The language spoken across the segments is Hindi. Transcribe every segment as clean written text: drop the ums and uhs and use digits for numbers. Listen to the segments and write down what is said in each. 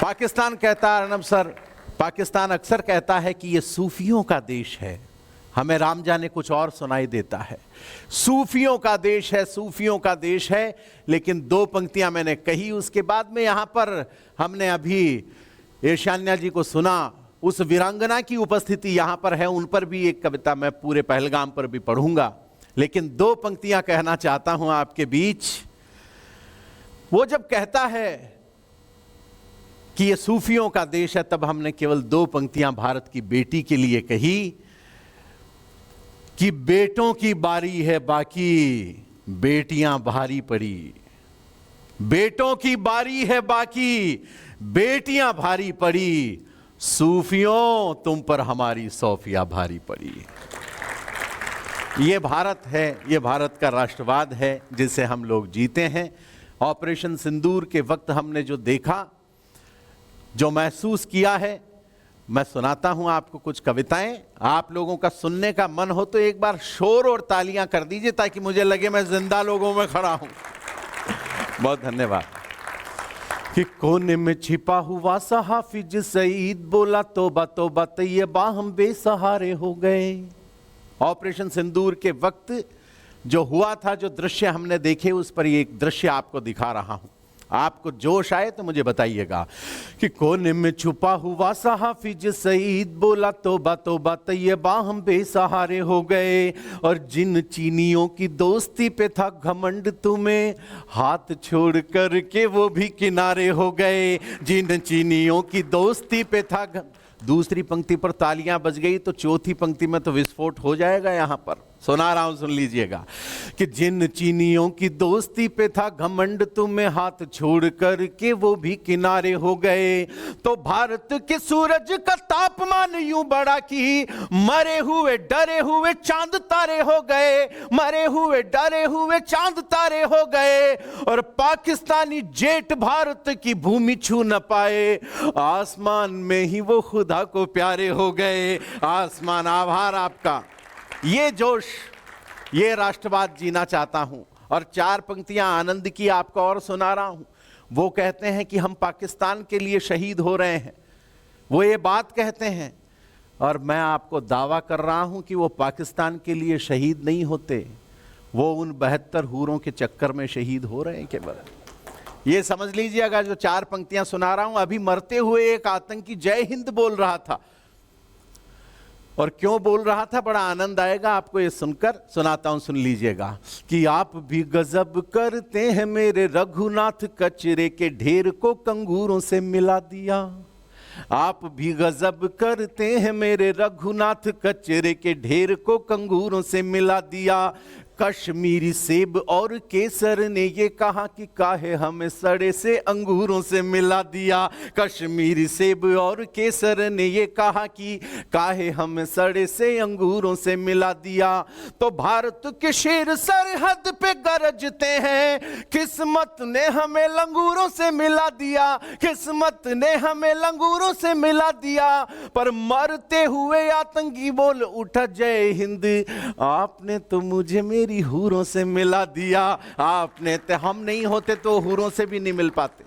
पाकिस्तान कहता है, अर्नब सर, पाकिस्तान अक्सर कहता है कि ये सूफियों का देश है। हमें राम जाने कुछ और सुनाई देता है। सूफियों का देश है, सूफियों का देश है। लेकिन दो पंक्तियां मैंने कही, उसके बाद में यहां पर हमने अभी ईशान्या जी को सुना, उस वीरांगना की उपस्थिति यहां पर है, उन पर भी एक कविता मैं पूरे पहलगाम पर भी पढ़ूंगा। लेकिन दो पंक्तियां कहना चाहता हूं आपके बीच। वो जब कहता है कि ये सूफियों का देश है, तब हमने केवल दो पंक्तियां भारत की बेटी के लिए कही कि बेटों की बारी है बाकी बेटियां भारी पड़ी, बेटों की बारी है बाकी बेटियां भारी पड़ी, सूफियों तुम पर हमारी सौफिया भारी पड़ी। ये भारत है, ये भारत का राष्ट्रवाद है जिसे हम लोग जीते हैं। ऑपरेशन सिंदूर के वक्त हमने जो देखा, जो महसूस किया है, मैं सुनाता हूं आपको कुछ कविताएं। आप लोगों का सुनने का मन हो तो एक बार शोर और तालियां कर दीजिए ताकि मुझे लगे मैं जिंदा लोगों में खड़ा हूं। बहुत धन्यवाद। कि कोने में छिपा हुआ सा हाफिज सईद बोला तौबा तौबा तैयबा हम बेसहारे हो गए। ऑपरेशन सिंदूर के वक्त जो हुआ था, जो दृश्य हमने देखे, उस पर एक दृश्य आपको दिखा रहा हूं। आपको जोश आए तो मुझे बताइएगा। कि कोने में छुपा हुआ सा हाफिज सईद बोला तौबा तौबा तैयबा हम बेसहारे हो गए, और जिन चीनियों की दोस्ती पे था घमंड तुम्हें हाथ छोड़ कर के वो भी किनारे हो गए। जिन चीनियों की दोस्ती पे था दूसरी पंक्ति पर तालियां बज गई तो चौथी पंक्ति में तो विस्फोट हो जाएगा। यहां पर सुना रहा हूं, सुन लीजिएगा। कि जिन चीनियों की दोस्ती पे था घमंड तुम्हें हाथ छोड़ कर के वो भी किनारे हो गए, तो भारत के सूरज का तापमान यूं बढ़ा कि मरे हुए डरे हुए चांद तारे हो गए, मरे हुए डरे हुए चांद तारे हो गए, और पाकिस्तानी जेट भारत की भूमि छू न पाए, आसमान में ही वो खुदा को प्यारे हो गए। आसमान, आभार आपका। ये जोश, ये राष्ट्रवाद जीना चाहता हूं। और चार पंक्तियां आनंद की आपको और सुना रहा हूं। वो कहते हैं कि हम पाकिस्तान के लिए शहीद हो रहे हैं, वो ये बात कहते हैं, और मैं आपको दावा कर रहा हूं कि वो पाकिस्तान के लिए शहीद नहीं होते, वो उन 72 हूरों के चक्कर में शहीद हो रहे हैं केवल। ये समझ लीजिएगा। जो चार पंक्तियां सुना रहा हूं, अभी मरते हुए एक आतंकी जय हिंद बोल रहा था। और क्यों बोल रहा था, बड़ा आनंद आएगा आपको ये सुनकर। सुनाता हूं, सुन लीजिएगा। कि आप भी गजब करते हैं मेरे रघुनाथ, कचरे के ढेर को कंगूरों से मिला दिया। आप भी गजब करते हैं मेरे रघुनाथ, कचरे के ढेर को कंगूरों से मिला दिया। कश्मीरी सेब और केसर ने ये कहा कि काहे हमें सड़े से अंगूरों से मिला दिया। कश्मीरी सेब और केसर ने ये कहा कि काहे हमें सड़े से अंगूरों से मिला दिया। तो भारत के शेर सरहद पे गरजते हैं, किस्मत ने हमें लंगूरों से मिला दिया, किस्मत ने हमें लंगूरों से मिला दिया। पर मरते हुए आतंकी बोल उठा जय हिंद, आपने तो मुझे मेरी हूरों से मिला दिया। आपने तो, हम नहीं होते तो हूरों से भी नहीं मिल पाते।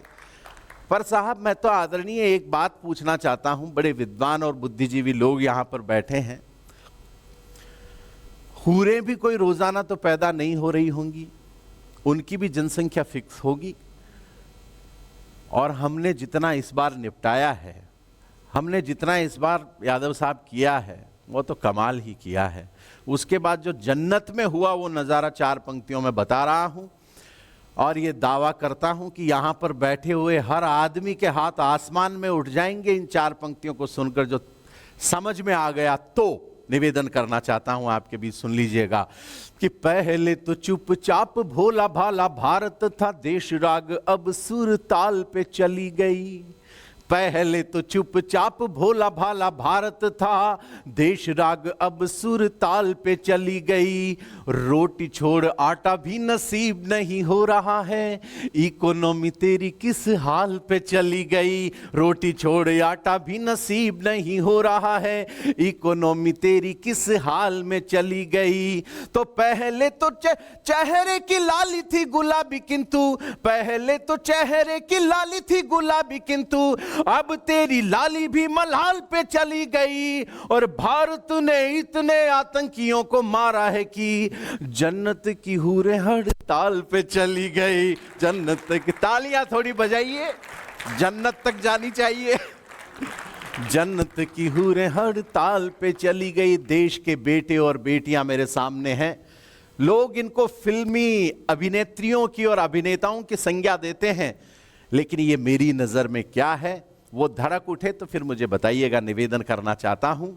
पर साहब, मैं तो आदरणीय एक बात पूछना चाहता हूं। बड़े विद्वान और बुद्धिजीवी लोग यहां पर बैठे हैं। हूरें भी कोई रोजाना तो पैदा नहीं हो रही होंगी, उनकी भी जनसंख्या फिक्स होगी। और हमने जितना इस बार निपटाया है, हमने जितना इस बार यादव साहब किया है, वो तो कमाल ही किया है। उसके बाद जो जन्नत में हुआ वो नज़ारा चार पंक्तियों में बता रहा हूं। और ये दावा करता हूं कि यहां पर बैठे हुए हर आदमी के हाथ आसमान में उठ जाएंगे इन चार पंक्तियों को सुनकर। जो समझ में आ गया तो निवेदन करना चाहता हूं आपके बीच, सुन लीजिएगा। कि पहले तो चुपचाप भोला भाला भारत था, देश राग अब सुर ताल पे चली गई। पहले तो चुपचाप भोला भाला भारत था, देश राग अब सुर ताल पे चली गई। रोटी छोड़ आटा भी नसीब नहीं हो रहा है, इकोनॉमी तेरी किस हाल पे चली गई। रोटी छोड़ आटा भी नसीब नहीं हो रहा है, इकोनॉमी तेरी किस हाल में चली गई। तो पहले तो चेहरे की लाली थी गुलाबी, किंतु पहले तो चेहरे की लाली थी गुलाबी, किंतु अब तेरी लाली भी मलाल पे चली गई और भारत ने इतने आतंकियों को मारा है कि जन्नत की हूरें हड़ताल पे चली गई। जन्नत तक तालियां थोड़ी बजाइए, जन्नत तक जानी चाहिए। जन्नत की हूरें हड़ताल पे चली गई। देश के बेटे और बेटियां मेरे सामने हैं। लोग इनको फिल्मी अभिनेत्रियों की और अभिनेताओं की संज्ञा देते हैं, लेकिन ये मेरी नजर में क्या है वो धड़क उठे तो फिर मुझे बताइएगा। निवेदन करना चाहता हूं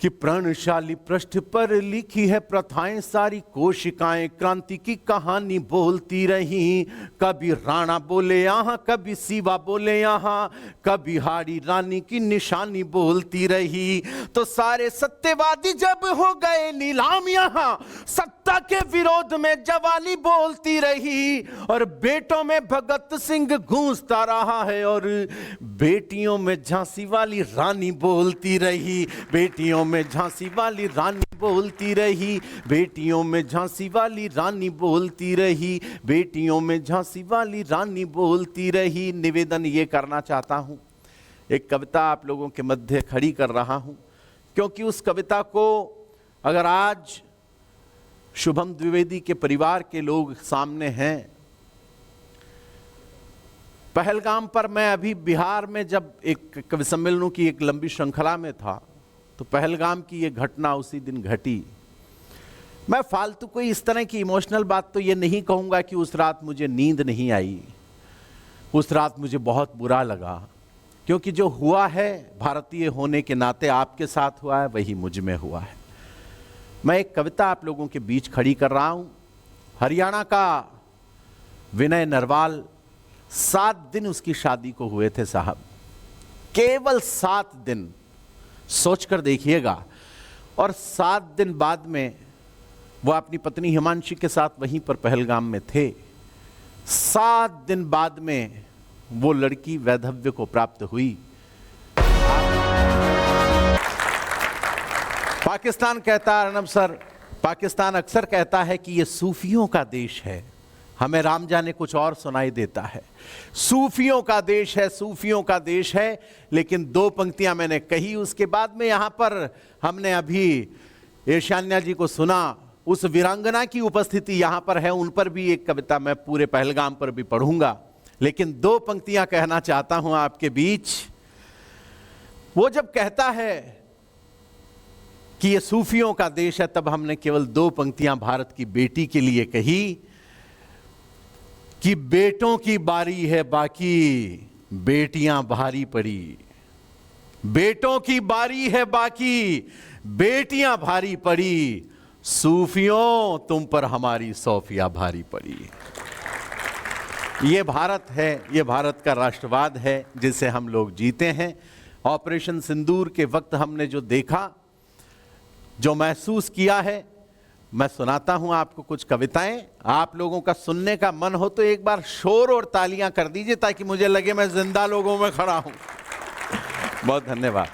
कि प्रणशाली पृष्ठ पर लिखी है प्रथाएं सारी, कोशिकाएं क्रांति की कहानी बोलती रही। कभी राणा बोले यहाँ, कभी शिवा बोले यहाँ, कभी हाड़ी रानी की निशानी बोलती रही। तो सारे सत्यवादी जब हो गए नीलाम, यहाँ सत्ता के विरोध में जवानी बोलती रही। और बेटों में भगत सिंह गूंजता रहा है और बेटियों में झांसी वाली रानी बोलती रही। बेटियों में झांसी वाली रानी बोलती रही। बेटियों में झांसी वाली रानी बोलती रही। बेटियों में झांसी वाली रानी बोलती रही। निवेदन ये करना चाहता हूं, एक कविता आप लोगों के मध्य खड़ी कर रहा हूं, क्योंकि उस कविता को अगर आज शुभम द्विवेदी के परिवार के लोग सामने हैं। पहलगाम पर मैं अभी बिहार में जब एक कवि सम्मेलनों की एक लंबी श्रृंखला में था, तो पहलगाम की ये घटना उसी दिन घटी। मैं फालतू कोई इस तरह की इमोशनल बात तो ये नहीं कहूँगा कि उस रात मुझे नींद नहीं आई। उस रात मुझे बहुत बुरा लगा, क्योंकि जो हुआ है भारतीय होने के नाते आपके साथ हुआ है, वही मुझ में हुआ है। मैं एक कविता आप लोगों के बीच खड़ी कर रहा हूँ। हरियाणा का विनय नरवाल, 7 दिन उसकी शादी को हुए थे साहब, केवल 7 दिन, सोचकर देखिएगा। और 7 दिन बाद में वो अपनी पत्नी हिमांशी के साथ वहीं पर पहलगाम में थे। 7 दिन बाद में वो लड़की वैधव्य को प्राप्त हुई। पाकिस्तान कहता है, अर्नब सर, पाकिस्तान अक्सर कहता है कि ये सूफियों का देश है। हमें राम जाने कुछ और सुनाई देता है। सूफियों का देश है, सूफियों का देश है। लेकिन 2 पंक्तियां मैंने कही, उसके बाद में यहां पर हमने अभी ईशान्या जी को सुना। उस वीरांगना की उपस्थिति यहां पर है, उन पर भी एक कविता मैं पूरे पहलगाम पर भी पढ़ूंगा। लेकिन 2 पंक्तियां कहना चाहता हूं आपके बीच। वो जब कहता है कि ये सूफियों का देश है, तब हमने केवल 2 पंक्तियां भारत की बेटी के लिए कही कि बेटों की बारी है बाकी, बेटियां भारी पड़ी। बेटों की बारी है बाकी, बेटियां भारी पड़ी। सूफियों तुम पर हमारी सौफिया भारी पड़ी। ये भारत है, ये भारत का राष्ट्रवाद है जिसे हम लोग जीते हैं। ऑपरेशन सिंदूर के वक्त हमने जो देखा, जो महसूस किया है, मैं सुनाता हूं आपको कुछ कविताएं। आप लोगों का सुनने का मन हो तो एक बार शोर और तालियां कर दीजिए, ताकि मुझे लगे मैं जिंदा लोगों में खड़ा हूं। बहुत धन्यवाद।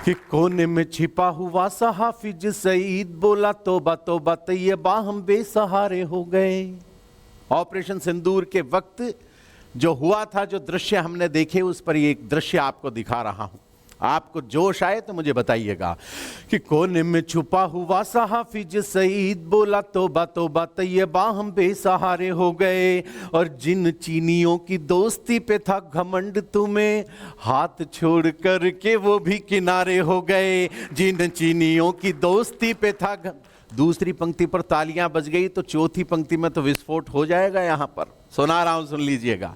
कि कोने में छिपा हुआ सा हाफिज सईद बोला, तौबा तौबा तैयबा हम बेसहारे हो गए। ऑपरेशन सिंदूर के वक्त जो हुआ था, जो दृश्य हमने देखे, उस पर एक दृश्य आपको दिखा रहा हूं। आपको जोश आए तो मुझे बताइएगा। कि कोने में छुपा हुआ सा हाफिज सईद बोला, तौबा तौबा तैयबा हम बेसहारे हो गए। और जिन चीनियों की दोस्ती पे था घमंड तुम्हें, हाथ छोड़ कर के वो भी किनारे हो गए। जिन चीनियों की दोस्ती पे था दूसरी पंक्ति पर तालियां बज गई, तो चौथी पंक्ति में तो विस्फोट हो जाएगा। यहां पर सुना रहा हूं, सुन लीजिएगा।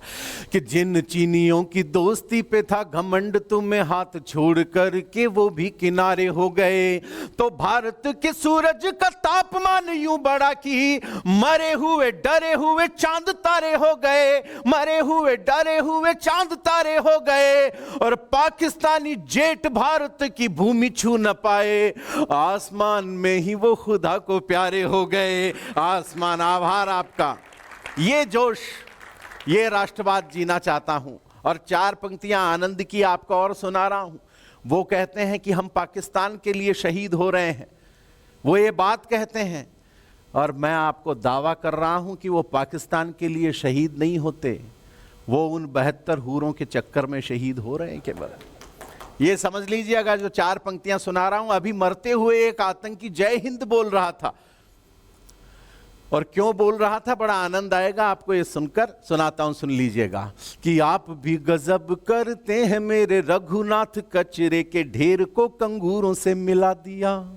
कि जिन चीनियों की दोस्ती पे था घमंड तुम्हें, हाथ छोड़ कर के वो भी किनारे हो गए। तो भारत के सूरज का तापमान यूं बढ़ा कि मरे हुए डरे हुए चांद तारे हो गए। मरे हुए डरे हुए चांद तारे हो गए। और पाकिस्तानी जेट भारत की भूमि छू न पाए, आसमान में ही वो खुदा को प्यारे हो गए। आसमान, आभार आपका। ये जोश, ये राष्ट्रवाद जीना चाहता हूं। और 4 पंक्तियां आनंद की आपको और सुना रहा हूं। वो कहते हैं कि हम पाकिस्तान के लिए शहीद हो रहे हैं, वो ये बात कहते हैं। और मैं आपको दावा कर रहा हूं कि वो पाकिस्तान के लिए शहीद नहीं होते, वो उन 72 हूरों के चक्कर में शहीद हो रहे हैं केवल। ये समझ लीजिएगा, जो 4 पंक्तियां सुना रहा हूं, अभी मरते हुए एक आतंकी जय हिंद बोल रहा था। और क्यों बोल रहा था, बड़ा आनंद आएगा आपको ये सुनकर, सुनाता हूं, सुन लीजिएगा। कि आप भी गजब करते हैं मेरे रघुनाथ, कचरे के ढेर को कंगूरों से मिला दिया।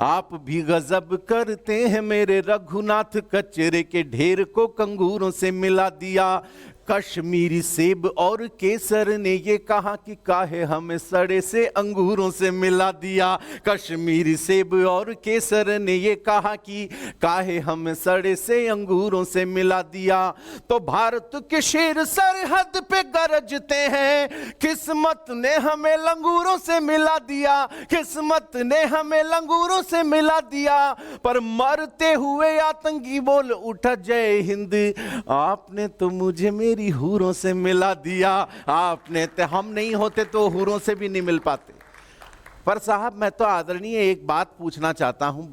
आप भी गजब करते हैं मेरे रघुनाथ, कचरे के ढेर को कंगूरों से मिला दिया। कश्मीरी सेब और केसर ने ये कहा कि काहे हमें सड़े से अंगूरों से मिला दिया। कश्मीरी सेब और केसर ने ये कहा कि काहे हमें सड़े से अंगूरों से मिला दिया। तो भारत के शेर सरहद पे गरजते हैं, किस्मत ने हमें लंगूरों से मिला दिया, किस्मत ने हमें लंगूरों से मिला दिया। पर मरते हुए आतंकी बोल उठा जय हिंद, आपने तो मुझे मेरी हूरों से मिला दिया। आपने तो, हम नहीं होते तो हूरों से भी नहीं मिल पाते। पर साहब मैं तो आदरणीय एक बात पूछना चाहता हूं,